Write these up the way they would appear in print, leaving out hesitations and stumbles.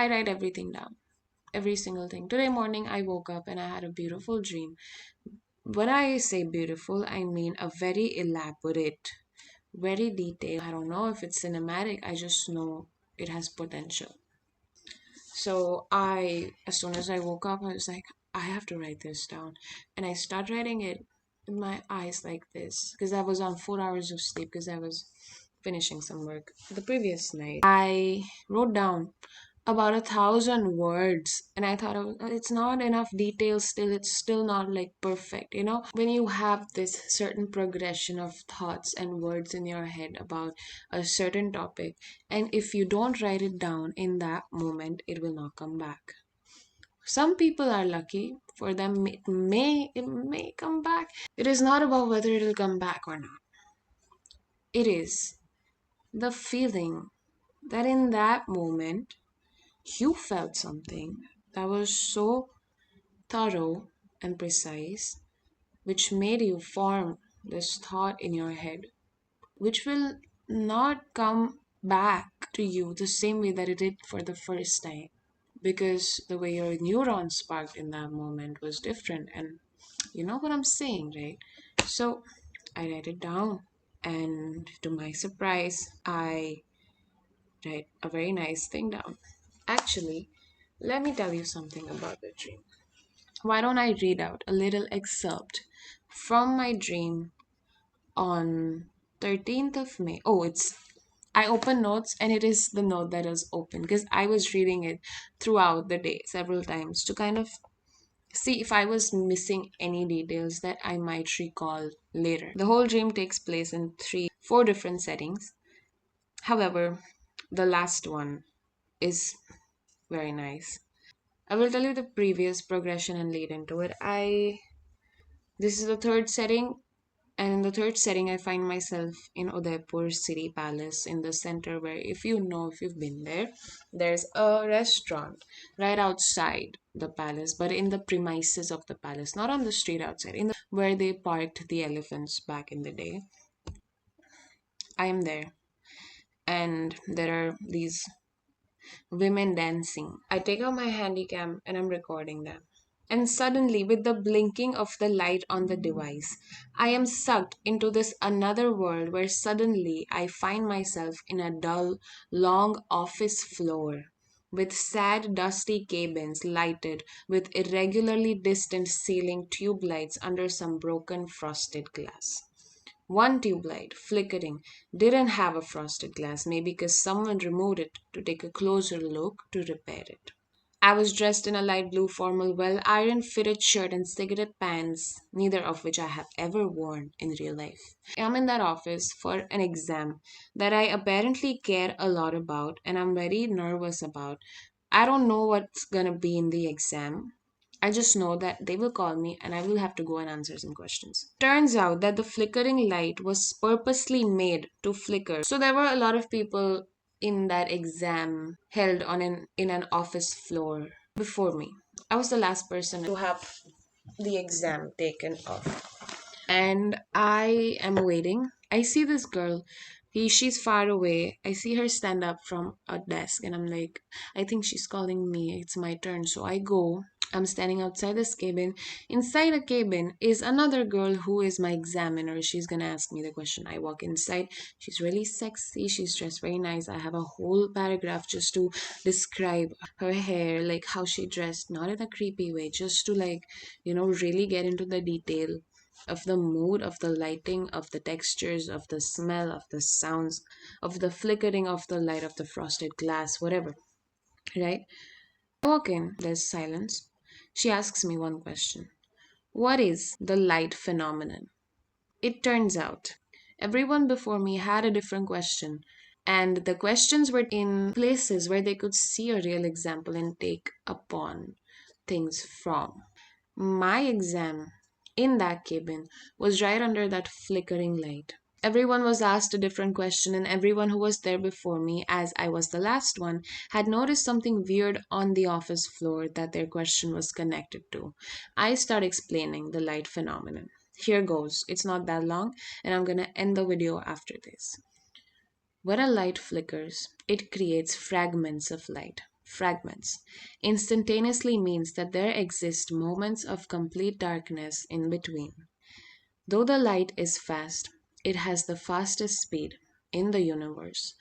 I write everything down, every single thing. Today morning, I woke up and I had a beautiful dream. When I say beautiful, I mean a very elaborate, very detailed. I don't know if it's cinematic, I just know it has potential. So as soon as I woke up, I was like, I have to write this down. And I start writing it with my eyes like this because I was on 4 hours of sleep because I was finishing some work the previous night. I wrote down about 1,000 words and I thought, oh, it's not enough details still, it's still not like perfect, when you have this certain progression of thoughts and words in your head about a certain topic, and if you don't write it down in that moment, it will not come back. Some people are lucky, for them it may come back. It is not about whether it will come back or not. It is the feeling that in that moment you felt something that was so thorough and precise, which made you form this thought in your head, which will not come back to you the same way that it did for the first time. Because the way your neurons sparked in that moment was different. And you know what I'm saying, right? So I write it down. And to my surprise, I write a very nice thing down. Actually, let me tell you something about the dream. Why don't I read out a little excerpt from my dream on 13th of May? Oh, I open notes and it is the note that is open because I was reading it throughout the day several times to kind of see if I was missing any details that I might recall later. The whole dream takes place in four different settings. However, the last one is very nice. I will tell you the previous progression and lead into it. This is the third setting, and in the third setting, I find myself in Udaipur City Palace in the center, where, if you've been there, there's a restaurant right outside the palace, but in the premises of the palace, not on the street outside, where they parked the elephants back in the day. I am there, and there are these women dancing. I take out my handy cam and I'm recording them. And suddenly, with the blinking of the light on the device, I am sucked into this another world where suddenly I find myself in a dull, long office floor with sad, dusty cabins lighted with irregularly distant ceiling tube lights under some broken frosted glass. One tube light, flickering, didn't have a frosted glass, maybe because someone removed it to take a closer look to repair it. I was dressed in a light blue formal, well ironed fitted shirt and cigarette pants, neither of which I have ever worn in real life. I'm in that office for an exam that I apparently care a lot about and I'm very nervous about. I don't know what's gonna be in the exam. I just know that they will call me and I will have to go and answer some questions. Turns out that the flickering light was purposely made to flicker. So there were a lot of people in that exam held on in an office floor before me. I was the last person to have the exam taken off. And I am waiting. I see this girl. She's far away. I see her stand up from a desk and I'm like, I think she's calling me. It's my turn. So I go. I'm standing outside this cabin. Inside a cabin is another girl who is my examiner. She's gonna ask me the question. I walk inside. She's really sexy. She's dressed very nice. I have a whole paragraph just to describe her hair, like how she dressed, not in a creepy way, just to really get into the detail of the mood, of the lighting, of the textures, of the smell, of the sounds, of the flickering of the light, of the frosted glass, whatever, right? I walk in, there's silence. She asks me one question. What is the light phenomenon? It turns out everyone before me had a different question, and the questions were in places where they could see a real example and take upon things from. My exam in that cabin was right under that flickering light. Everyone was asked a different question, and everyone who was there before me, as I was the last one, had noticed something weird on the office floor that their question was connected to. I start explaining the light phenomenon. Here goes. It's not that long, and I'm gonna end the video after this. When a light flickers, it creates fragments of light. fragments. Instantaneously means that there exist moments of complete darkness in between. Though the light is fast, it has the fastest speed in the universe.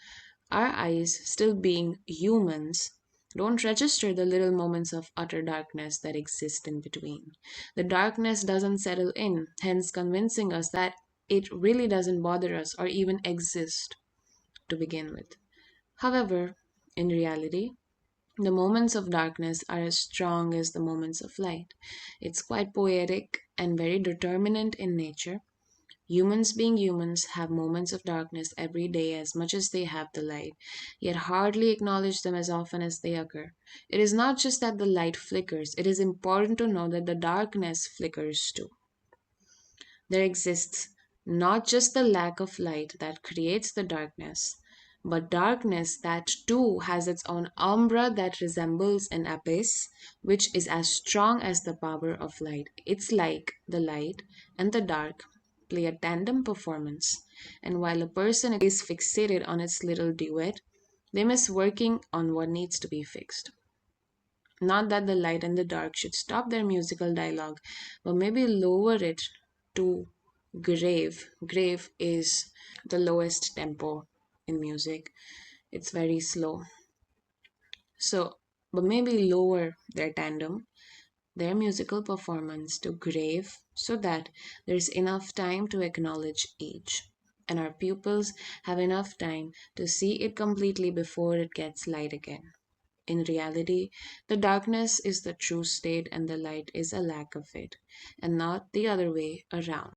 Our eyes, still being humans, don't register the little moments of utter darkness that exist in between. The darkness doesn't settle in, hence convincing us that it really doesn't bother us or even exist to begin with. However, in reality, the moments of darkness are as strong as the moments of light. It's quite poetic and very determinant in nature. Humans, being humans, have moments of darkness every day as much as they have the light, yet hardly acknowledge them as often as they occur. It is not just that the light flickers, it is important to know that the darkness flickers too. There exists not just the lack of light that creates the darkness, but darkness that too has its own umbra that resembles an abyss, which is as strong as the power of light. It's like the light and the dark play a tandem performance, and while a person is fixated on its little duet, they miss working on what needs to be fixed. Not that the light and the dark should stop their musical dialogue, but maybe lower it to grave. Grave is the lowest tempo in music, it's very slow. So, but maybe lower their tandem, their musical performance to grave so that there's enough time to acknowledge each. And our pupils have enough time to see it completely before it gets light again. In reality, the darkness is the true state and the light is a lack of it, and not the other way around.